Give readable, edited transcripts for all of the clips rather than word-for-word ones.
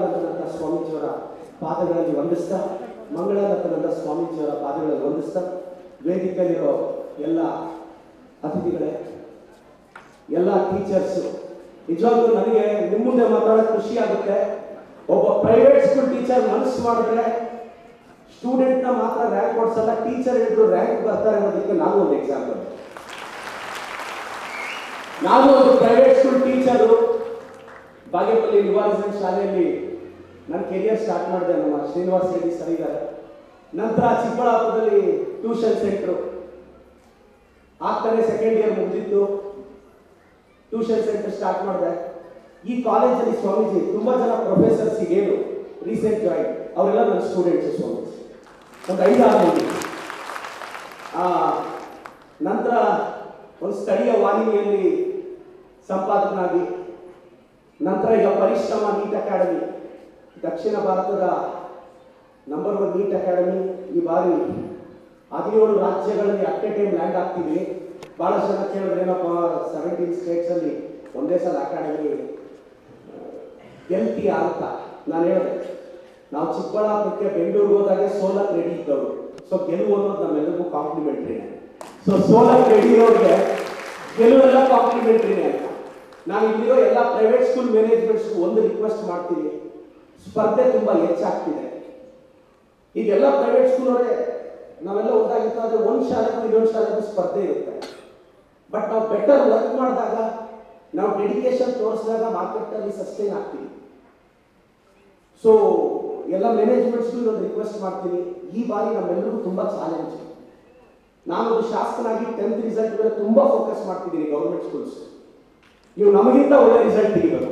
ಸ್ವಾಮೀಜಿಯವರ ಪಾದಗಳಲ್ಲಿ ವಂದಿಸ್ತಾ, ಮಂಗಳರತ್ನದ ಸ್ವಾಮೀಜಿಯವರ ಪಾದಗಳಲ್ಲಿ ವಂದಿಸ್ತಾ, ವೇದಿಕೆಯಲ್ಲಿರೋ ಎಲ್ಲ ಅತಿಥಿಗಳೇ, ಎಲ್ಲ ಟೀಚರ್ಸು, ನಿಜವಾಗ್ಲೂ ನನಗೆ ನಿಮ್ಮ ಮುಂದೆ ಮಾತಾಡೋಕೆ ಖುಷಿ ಆಗುತ್ತೆ. ಒಬ್ಬ ಪ್ರೈವೇಟ್ ಸ್ಕೂಲ್ ಟೀಚರ್ ಮನಸ್ಸು ಮಾಡಿದ್ರೆ ಸ್ಟೂಡೆಂಟ್ನ ಮಾತ್ರ ರ್ಯಾಂಕ್ ಕೊಡ್ಸಲ್ಲ, ಟೀಚರ್ ಹೇಳಿದ್ರು ರ್ಯಾಂಕ್ ಬರ್ತಾರೆ ಅನ್ನೋದಕ್ಕೆ ನಾನು ಒಂದು ಎಕ್ಸಾಂಪಲ್. ನಾನು ಒಂದು ಪ್ರೈವೇಟ್ ಸ್ಕೂಲ್ ಟೀಚರು, ಬಾಗೇಪಲ್ಲಿ ಯುವಜನ ಶಾಲೆಯಲ್ಲಿ ನನ್ನ ಕೆರಿಯರ್ ಸ್ಟಾರ್ಟ್ ಮಾಡಿದೆ. ನಮ್ಮ ಶ್ರೀನಿವಾಸ್ ರೆಡ್ಡಿ ಸರ್ ಇದ್ದಾರೆ. ನಂತರ ಚಿಕ್ಕಬಳ್ಳಾಪುರದಲ್ಲಿ ಟ್ಯೂಷನ್ ಸೆಂಟ್ರು ಆಗ್ತಾನೆ ಸೆಕೆಂಡ್ ಇಯರ್ ಮುಗಿದಿತ್ತು, ಟ್ಯೂಷನ್ ಸೆಂಟರ್ ಸ್ಟಾರ್ಟ್ ಮಾಡಿದೆ. ಈ ಕಾಲೇಜಲ್ಲಿ ಸ್ವಾಮೀಜಿ ತುಂಬಾ ಜನ ಪ್ರೊಫೆಸರ್ಸ್ ಏನು ರೀಸೆಂಟ್ ಜಾಯಿನ್, ಅವರೆಲ್ಲ ನನ್ನ ಸ್ಟೂಡೆಂಟ್ಸ್ ಸ್ವಾಮೀಜಿ, ಒಂದು 5-6 ಮಂದಿ. ನಂತರ ಒಂದು ಸ್ಥಳೀಯ ವಾಹಿನಿಯಲ್ಲಿ ಸಂಪಾದಕನಾಗಿ, ನಂತರ ಈಗ ಪರಿಶ್ರಮ ನೀಟ್ ಅಕಾಡೆಮಿ, ದಕ್ಷಿಣ ಭಾರತದ ನಂಬರ್ 1 ನೀಟ್ ಅಕಾಡೆಮಿ. ಈ ಬಾರಿ 17 ರಾಜ್ಯಗಳಲ್ಲಿ ಅಟ್ ಎ ಟೈಮ್ ಲ್ಯಾಂಡ್ ಆಗ್ತಿದ್ವಿ. ಭಾಳ ಜನ ಕೇಳಿದ್ರೆ ಏನಪ್ಪ 17 ಸ್ಟೇಟ್ಸ್ ಅಲ್ಲಿ ಒಂದೇ ಸಲ ಅಕಾಡೆಮಿ ಗೆಲ್ತೀಯ ಅಂತ. ನಾನು ಹೇಳಿದೆ, ನಾವು ಚಿಕ್ಕಬಳ್ಳಾಪುರಕ್ಕೆ ಬೆಂಗಳೂರಿಗೆ ಹೋದಾಗೆ ಸೋಲಕ್ಕೆ ರೆಡಿ ಇದ್ದವರು. ಸೊ ಗೆಲುವು ಅನ್ನೋದು ನಮ್ಮೆಲ್ಲರಿಗೂ ಕಾಂಪ್ಲಿಮೆಂಟ್ರಿನೇ. ಸೊ ಸೋಲಕ್ಕೆ ರೆಡಿ ಇರೋರಿಗೆ ಗೆಲುವೆಲ್ಲ ಕಾಂಪ್ಲಿಮೆಂಟ್ರಿನೇ ಅಂತ. ನಾನು ಇಲ್ಲಿರೋ ಎಲ್ಲ ಪ್ರೈವೇಟ್ ಸ್ಕೂಲ್ ಮ್ಯಾನೇಜ್ಮೆಂಟ್ಸ್ಗೂ ಒಂದು ರಿಕ್ವೆಸ್ಟ್ ಮಾಡ್ತೀನಿ, ಸ್ಪರ್ಧೆ ತುಂಬಾ ಹೆಚ್ಚಾಗ್ತಿದೆ. ಈಗೆಲ್ಲ ಪ್ರೈವೇಟ್ ಸ್ಕೂಲ್ ಅವರೇ ನಾವೆಲ್ಲ ಒಂದಾಗಿತ್ತು, ಒಂದು ಶಾಲೆಗೂ ಇನ್ನೊಂದು ಶಾಲೆಗೂ ಸ್ಪರ್ಧೆ ಇರುತ್ತೆ. ಬಟ್ ನಾವು ಬೆಟರ್ ವರ್ಕ್ ಮಾಡಿದಾಗ, ನಾವು ಡೆಡಿಕೇಶನ್ ತೋರಿಸಿದಾಗ ಮಾರ್ಕೆಟಲ್ಲಿ ಸಸ್ಟೈನ್ ಆಗ್ತೀವಿ. ಸೊ ಎಲ್ಲ ಮ್ಯಾನೇಜ್ಮೆಂಟ್ಸ್ಗೂ ಒಂದು ರಿಕ್ವೆಸ್ಟ್ ಮಾಡ್ತೀನಿ, ಈ ಬಾರಿ ನಮ್ಮೆಲ್ಲರಿಗೂ ತುಂಬಾ ಚಾಲೆಂಜ್. ನಾನೊಂದು ಶಾಸಕನಾಗಿ 10th ರಿಸಲ್ಟ್ ಮೇಲೆ ತುಂಬಾ ಫೋಕಸ್ ಮಾಡ್ತಿದ್ದೀನಿ. ಗೌರ್ಮೆಂಟ್ ಸ್ಕೂಲ್ಸ್ ನೀವು ನಮಗಿಂತ ಒಳ್ಳೆ ರಿಸಲ್ಟ್ ತೆಗಿಬೇಕು.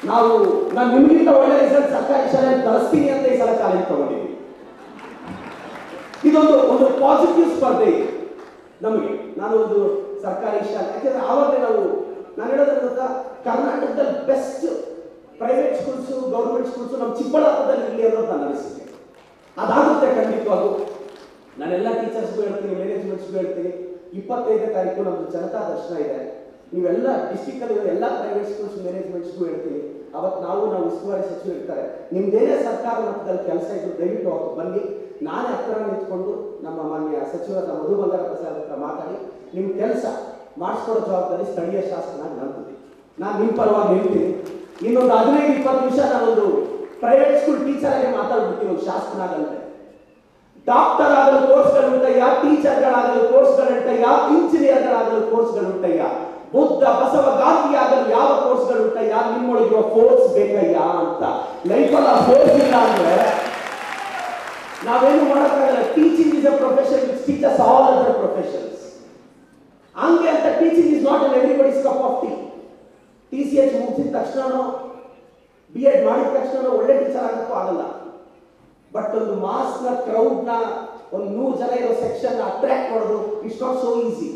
ನಾನು ನಿಮಗಿಂತ ಒಳ್ಳೆ ರಿಸಲ್ಟ್ ಸರ್ಕಾರಿ ಶಾಲೆಯಲ್ಲಿ ತರಿಸ್ತೀನಿ ಅಂತ ಈ ಸಲ ಚಾಲೆಂಜ್ ತಗೊಂಡಿದ್ದೀನಿ. ಇದೊಂದು ಪಾಸಿಟಿವ್ ಸ್ಪರ್ಧೆ ಇದೆ ನಮಗೆ. ನಾನು ಒಂದು ಸರ್ಕಾರಿ ಶಾಲೆ, ಯಾಕೆಂದ್ರೆ ಆವಾಗಲೇ ನಾನು ಹೇಳೋದ್ರ ಗೊತ್ತಾ, ಕರ್ನಾಟಕದಲ್ಲಿ best private schools government schools ನಮ್ಮ ಚಿಕ್ಕಬಳ್ಳಾಪುರದಲ್ಲಿ ಇರಲಿ ಅನ್ನೋದು ನನ್ನ ಅನಿಸಿಕೆ. ಅದಾಗುತ್ತೆ ಖಂಡಿತವಾಗೂ. ನಾನೆಲ್ಲ ಟೀಚರ್ಸ್ಗೂ ಹೇಳ್ತೀನಿ, ಮ್ಯಾನೇಜ್ಮೆಂಟ್ಸ್ಗೂ ಹೇಳ್ತೀನಿ, 25ನೇ ತಾರೀಕು ನಮ್ಮದು ಜನತಾ ದರ್ಶನ ಇದೆ. ನೀವೆಲ್ಲ ಡಿಸ್ಟಿಕಲ್ಲಿರೋ ಎಲ್ಲ ಪ್ರೈವೇಟ್ ಸ್ಕೂಲ್ಸ್ ಮ್ಯಾನೇಜ್ಮೆಂಟ್ಸ್ಗೂ ಹೇಳ್ತೀನಿ. ಅವತ್ತು ನಾವು ಉಸ್ತುವಾರಿ ಸಚಿವರು ಇರ್ತಾರೆ, ನಿಮ್ದೇನೇ ಸರ್ಕಾರ ಮಟ್ಟದಲ್ಲಿ ಕೆಲಸ ಇದ್ದು ದಯವಿಟ್ಟು ಅವತ್ತು ಬನ್ನಿ. ನಾನೇ ಹತ್ತಿರ ನಿಂತ್ಕೊಂಡು ನಮ್ಮ ಮಾನ್ಯ ಸಚಿವರಾದ ಮಧು ಬಂಗಾರ ಪ್ರಸಾದ್ ಹತ್ರ ಮಾತಾಡಿ ನಿಮ್ಮ ಕೆಲಸ ಮಾಡಿಸ್ಕೊಡೋ ಜವಾಬ್ದಾರಿ ಸ್ಥಳೀಯ ಶಾಸಕನಾಗಿ ನಂಬಿದೆ. ನಾನು ನಿಮ್ಮ ಪರವಾಗಿ ನಿಲ್ತೀನಿ. ಇನ್ನೊಂದು 15-20 ನಿಮಿಷ ನಾನೊಂದು ಪ್ರೈವೇಟ್ ಸ್ಕೂಲ್ ಟೀಚರ್ ಆಗಿ ಮಾತಾಡ್ಬಿಡ್ತೀನಿ. ಒಂದು ಶಾಸಕನಾಗಂತೆ ಡಾಕ್ಟರ್ ಆಗಲು ಕೋರ್ಸ್ಗಳುಂಟಯ್ಯ, ಟೀಚರ್ಗಳಾಗಲು ಕೋರ್ಸ್ಗಳುಂಟಯ್ಯ, ಇಂಜಿನಿಯರ್ಗಳಾಗಲು ಕೋರ್ಸ್ಗಳುಂಟಯ್ಯ, ಬುದ್ಧ ಬಸವ ಗಾಂಧಿ ಆಗಲು ಯಾವ ಕೋರ್ಸ್ಗಳುಂಟಯ್ಯ, ನಿಮ್ಮೊಳಗಿರುವ ಫೋರ್ಸ್ ಬೇಕಯ್ಯ ಅಂತ. ಲೈಫಲ್ಲಿ ಆ ಫೋರ್ಸ್ ಇಲ್ಲ ಅಂದ್ರೆ ನಾವೇನು ಮಾಡೋಕ್ಕಾಗಲ್ಲ. Teaching is a profession which teaches all other professions. ಹಂಗೆ ಅಂತ teaching is not an everybody's cup of tea. TCH ಮುಗಿಸಿದ ತಕ್ಷಣ, B.Ed ಮಾಡಿದ ತಕ್ಷಣ ಒಳ್ಳೆ ಟೀಚರ್ ಆಗಕ್ಕೂ ಆಗಲ್ಲ. ಬಟ್ ಒಂದು ಮಾಸ್ನ ಕ್ರೌಡ್ನ, ಒಂದು 100 ಜನ ಇರೋ ಸೆಕ್ಷನ್ ಅಟ್ರಾಕ್ಟ್ ಮಾಡೋದು ಇಟ್ಸ್ ನಾಟ್ ಸೋ ಈಸಿ.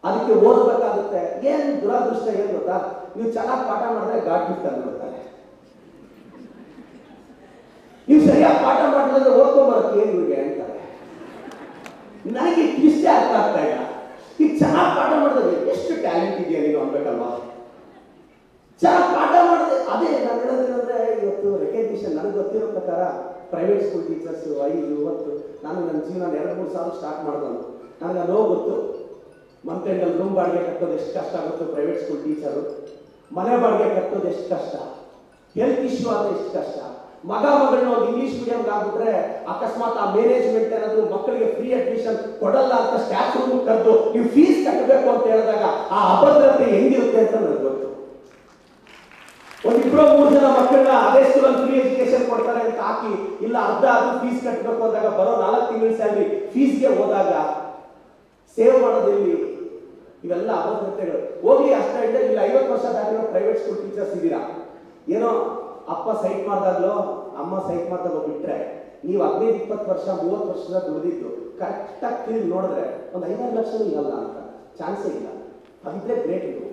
ಅದಕ್ಕೆ ಓದಬೇಕಾಗುತ್ತೆ. ಏನು ದುರಾದೃಷ್ಟ ಏನು ಗೊತ್ತಾ, ನೀವು ಚೆನ್ನಾಗಿ ಪಾಠ ಮಾಡಿದ್ರೆ ಗಾಡ್ ಗಿಫ್ಟ್ ಅಂದ್ಬಿಡ್ತಾರೆ. ನೀವು ಸರಿಯಾಗಿ ಪಾಠ ಮಾಡಿದ್ರೆ ಓದ್ಕೊಂಡ್ಬರಕ್ಕೆ ಏನು ಇವ್ರಿಗೆ ಅಂತಾರೆ. ನನಗೆ ಇಷ್ಟೇ ಅರ್ಥ ಆಗ್ತಾ ಇಲ್ಲ. ಈಗ ಚೆನ್ನಾಗಿ ಪಾಠ ಮಾಡಿದ್ರೆ ಎಷ್ಟು ಟ್ಯಾಲೆಂಟ್ ಇದೆಯಾ ನೀನು ಅನ್ಬೇಕಲ್ವಾ. ಚೆನ್ನಾಗಿ ಪಾಠ ಮಾಡಿದೆ, ಅದೇ ನಾನು ಹೇಳೋದೇನಂದ್ರೆ, ಇವತ್ತು ರೆಕಗ್ನಿಷನ್ ನನಗೆ ಗೊತ್ತಿರೋ ಪ್ರಕಾರ ಪ್ರೈವೇಟ್ ಸ್ಕೂಲ್ ಟೀಚರ್ಸು 5-10, ನಾನು ನನ್ನ ಜೀವನ 2-3 ಸಾವಿರ ಸ್ಟಾರ್ಟ್ ಮಾಡಿದನು. ನನಗೆ ಅದು ಗೊತ್ತು. ಮಂತ್ ಎಂಡಲ್ಲಿ ರೂಮ್ ಬಾಡಿಗೆ ಕಟ್ಟೋದು ಎಷ್ಟು ಕಷ್ಟ ಆಗುತ್ತೆ ಪ್ರೈವೇಟ್ ಸ್ಕೂಲ್ ಟೀಚರು, ಮನೆ ಬಾಡಿಗೆ ಕಟ್ಟೋದು ಎಷ್ಟು ಕಷ್ಟ, ಹೆಲ್ತ್ ಇಶ್ಯೂ ಆದರೆ ಎಷ್ಟು ಕಷ್ಟ. ಮಗಳನ್ನ ಒಂದು ಇಂಗ್ಲಿಷ್ ಮೀಡಿಯಂಗೆ ಆಗ್ಬಿಟ್ರೆ ಅಕಸ್ಮಾತ್ ಆ ಮ್ಯಾನೇಜ್ಮೆಂಟ್ ಏನಾದರೂ ಮಕ್ಕಳಿಗೆ ಫ್ರೀ ಅಡ್ಮಿಷನ್ ಕೊಡಲ್ಲ ಅಂತ ಸ್ಟಾಫ್ ರೂಮ್ ಕರೆದು ನೀವು ಫೀಸ್ ಕಟ್ಟಬೇಕು ಅಂತ ಹೇಳಿದಾಗ ಆ ಅಭದ್ರತೆ ಹೆಂಗಿರುತ್ತೆ ಅಂತ ನನಗೆ ಗೊತ್ತು. ಒಂದು 2-3 ಜನ ಮಕ್ಕಳನ್ನ ಅದೇ ಸ್ಕೂಲಲ್ಲಿ ಫ್ರೀ ಎಜುಕೇಶನ್ ಕೊಡ್ತಾರೆ ಅಂತ ಹಾಕಿ, ಇಲ್ಲ ಅರ್ಧ ಫೀಸ್ ಕಟ್ಟಬೇಕು ಅಂದಾಗ ಬರೋ 4 ತಿಂಗಳ ಸ್ಯಾಲರಿ ಫೀಸ್ಗೆ ಹೋದಾಗ ಸೇವ್ ಮಾಡೋದಿಲ್ಲಿ. ಇವೆಲ್ಲ ಅಭದ್ರತೆಗಳು. ಹೋಗ್ಲಿ ಅಷ್ಟೇ ಇಲ್ಲ, 50 ವರ್ಷ ದಾಟಿರೋ ಪ್ರೈವೇಟ್ ಸ್ಕೂಲ್ ಟೀಚರ್ಸ್ ಇದ್ದೀರಾ. ಏನೋ ಅಪ್ಪ ಸೈಟ್ ಮಾಡಿದಾಗ್ಲೋ ಅಮ್ಮ ಸೈಟ್ ಮಾಡಿದಾಗ ಬಿಟ್ರೆ, ನೀವು 15-20 ವರ್ಷ 30 ವರ್ಷದ ದುಡಿದಿದ್ದು ಕರೆಕ್ಟಾಗಿ ತಿರುಗಿ ನೋಡಿದ್ರೆ ಒಂದು 5-6 ಲಕ್ಷ ಇರಲ್ಲ ಅಂತ ಚಾನ್ಸೇ ಇಲ್ಲ. ಅದಿದ್ರೆ ಗ್ರೇಟ್. ಇದು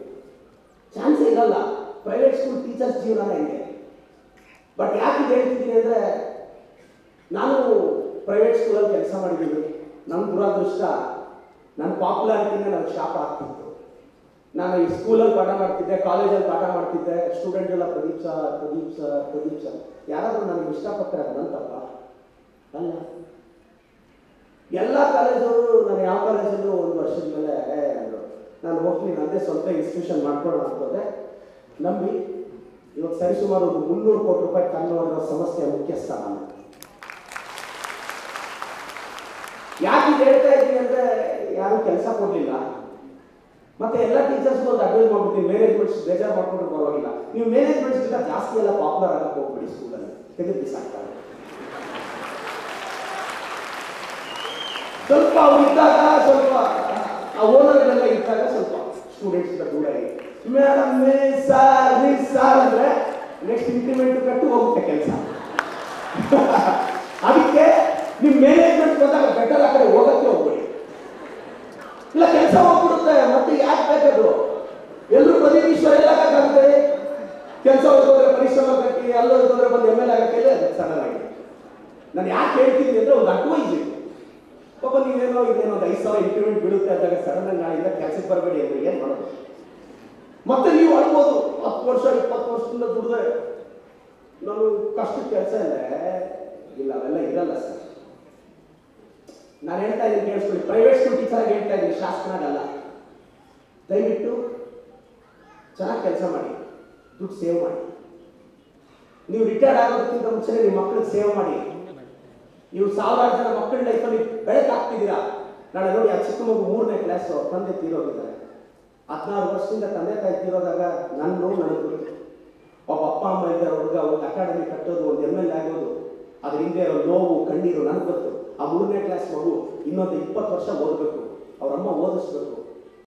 ಚಾನ್ಸೇ ಇರಲ್ಲ ಪ್ರೈವೇಟ್ ಸ್ಕೂಲ್ ಟೀಚರ್ಸ್ ಜೀವನ ಹೆಂಗೆ. ಬಟ್ ಯಾಕೆ ಇದು ಹೇಳ್ತಿದ್ದೀನಿ ಅಂದರೆ, ನಾನು ಪ್ರೈವೇಟ್ ಸ್ಕೂಲಲ್ಲಿ ಕೆಲಸ ಮಾಡಿದ್ದೀನಿ. ನಮ್ಮ ದುರಾದೃಷ್ಟ, ನನ್ನ ಪಾಪ್ಯುಲಾರಿಟಿನೇ ನನಗೆ ಶಾಪ ಆಗ್ತಿತ್ತು. ನಾನು ಈ ಸ್ಕೂಲಲ್ಲಿ ಪಾಠ ಮಾಡ್ತಿದ್ದೆ, ಕಾಲೇಜಲ್ಲಿ ಪಾಠ ಮಾಡ್ತಿದ್ದೆ, ಸ್ಟೂಡೆಂಟ್ ಎಲ್ಲ ಪ್ರದೀಪ್ ಸರ್ ಯಾರಾದರೂ ನನಗೆ ಇಷ್ಟಪಟ್ಟರೆ ಅದಂತಪ್ಪ ಅಲ್ಲ. ಎಲ್ಲ ಕಾಲೇಜವರು ನಾನು ಯಾವ ಕಾಲೇಜಲ್ಲೂ ಒಂದು ವರ್ಷದ ಮೇಲೆ ಅಂದರು ನಾನು ಹೋಗ್ತೀನಿ, ನನ್ನದೇ ಸ್ವಂತ ಇನ್ಸ್ಟಿಟ್ಯೂಷನ್ ಮಾಡ್ಕೊಳ್ಳೋಣ ಅಂತಂದರೆ ನಂಬಿ ಇವತ್ತು ಸರಿಸುಮಾರು ಒಂದು 300 ಕೋಟಿ ರೂಪಾಯಿ ಕನ್ನಡ ಸಂಸ್ಥೆಯ ಮುಖ್ಯಸ್ಥ ನಾನು. ಯಾಕೆ ಹೇಳ್ತಾ ಇದ್ದೀನಿ ಅಂದರೆ ಯಾರು ಕೆಲಸ ಕೊಡಲಿಲ್ಲ, ಮತ್ತೆ ಎಲ್ಲ ಟೀಚರ್ಸ್ಗೂ ಒಂದು ಅಡ್ವೈಸ್ ಮಾಡ್ಬಿಡ್ತೀನಿ, ಮ್ಯಾನೇಜ್ಮೆಂಟ್ಸ್ ಬೇಜಾರು ಮಾಡ್ಕೊಂಡ್ರೆ ಪರವಾಗಿಲ್ಲ, ನೀವು ಮ್ಯಾನೇಜ್ಮೆಂಟ್ಸ್ಗಿಂತ ಜಾಸ್ತಿ ಎಲ್ಲ ಪಾಪ್ಯುಲರ್ ಆಗಕ್ಕೆ ಹೋಗ್ಬಿಡಿ, ಸ್ಕೂಲಲ್ಲಿ ತೆಗೆದು ಬಿಸಾಕ್ತಾರೆ. ಸ್ವಲ್ಪ ಅವ್ರು ಇದ್ದಾಗ, ಸ್ವಲ್ಪ ಆ ಓನರ್ಗಳೆಲ್ಲ ಇದ್ದಾಗ ಸ್ವಲ್ಪ ಸ್ಟೂಡೆಂಟ್ಸ್ಗೆ ದೂರ ಇದೆ. ಮೇಡಮ್ ಸಾರ್ ಅಂದರೆ ನೆಕ್ಸ್ಟ್ ಇಂಕ್ರಿಮೆಂಟ್ ಕಟ್ಟು ಹೋಗುತ್ತೆ ಕೆಲಸ. ಅದಕ್ಕೆ ನಿಮ್ಮ ಮ್ಯಾನೇಜ್ಮೆಂಟ್ ಬಂದಾಗ ಬೆಟರ್ ಆ ಕಡೆ ಹೋಗಕ್ಕೆ ಹೋಗ್ಬೇಡಿ, ಇಲ್ಲ ಕೆಲಸ ಹೋಗ್ಬಿಡುತ್ತೆ. ಮತ್ತೆ ಯಾಕೆ ಬೇಕದು? ಎಲ್ಲರೂ ಪ್ರತಿನಿಶ್ವರ ಎಲ್ಲಾಗುತ್ತೆ, ಕೆಲಸ ಹೋಗೋದ್ರೆ ಪರಿಶ್ರಮ ಕಟ್ಟಿ, ಅಲ್ಲೋ ಇದ್ದೋದ್ರೆ ಬಂದು ML ಆಗಕ್ಕೆ ಸಡನ್ ಆಗಿ. ನಾನು ಯಾಕೆ ಹೇಳ್ತೀನಿ ಅಂದರೆ ಒಂದು ಅಡ್ವೈಸ್ ಇದೆ. ಪಾಪ ನೀವೇನೋ ಇದೇನೋ ಒಂದು 5,000 ಇಂಕ್ರಿಮೆಂಟ್ ಬೀಳುತ್ತೆ ಅಂದಾಗ ಸಡನ್ ಆಗಿ ನಾಳಿಂದ ಕೆಲಸಕ್ಕೆ ಬರಬೇಡಿ ಅಂದರೆ ಏನು ಮಾಡೋದು? ಮತ್ತೆ ನೀವು ಅಳ್ಬೋದು, 10 ವರ್ಷ 20 ವರ್ಷದಿಂದ ದುಡ್ದೆ ನಾನು ಕಷ್ಟದ ಕೆಲಸ ಇಲ್ಲ, ಅವೆಲ್ಲ ಇರಲ್ಲ ಸರ್. ನಾನು ಹೇಳ್ತಾ ಇದ್ದೀನಿ ಕೇಳಿಸ್ಕೊಳ್ಳಿ, ಪ್ರೈವೇಟ್ ಸ್ಕೂಲ್ ಟೀಚರ್ ಹೇಳ್ತಾ ಇದ್ದೀನಿ, ಶಾಸಕನಾಗಲ್ಲ. ದಯವಿಟ್ಟು ಚೆನ್ನಾಗಿ ಕೆಲಸ ಮಾಡಿ, ದುಡ್ಡು ಸೇವ್ ಮಾಡಿ. ನೀವು ರಿಟೈರ್ಡ್ ಆಗೋದಕ್ಕಿಂತ ಮುಂಚೆ ನಿಮ್ಮ ಮಕ್ಕಳಿಗೆ ಸೇವ್ ಮಾಡಿ. ನೀವು ಸಾವಿರಾರು ಜನ ಮಕ್ಕಳ ಲೈಫಲ್ಲಿ ಬೆಳಕಾಗ್ತಿದ್ದೀರಾ. ನಾಳೆ ನೋಡಿ, ಆ ಚಿಕ್ಕ ಮಗು 3ನೇ ಕ್ಲಾಸ್, ತಂದೆ ತೀರೋಗಿದ್ದಾರೆ. 16 ವರ್ಷದಿಂದ ತಂದೆ ತಾಯಿ ತೀರೋದಾಗ ನನ್ನ ನೋವು ನನಗೆ ಗೊತ್ತು. ಒಬ್ಬ ಅಪ್ಪ ಅಮ್ಮ ಇದ್ದಾರೆ, ಹುಡುಗ ಒಂದು ಅಕಾಡೆಮಿ ಕಟ್ಟೋದು, ಒಂದು ML ಆಗೋದು, ಅದ್ರ ಹಿಂದೆ ಇರೋ ನೋವು ಕಣ್ಣೀರು ನನಗೆ ಗೊತ್ತು. ಆ 3ನೇ ಕ್ಲಾಸ್ ಮಗು ಇನ್ನೊಂದು 20 ವರ್ಷ ಓದಬೇಕು, ಅವ್ರಮ್ಮ ಓದಿಸ್ಬೇಕು.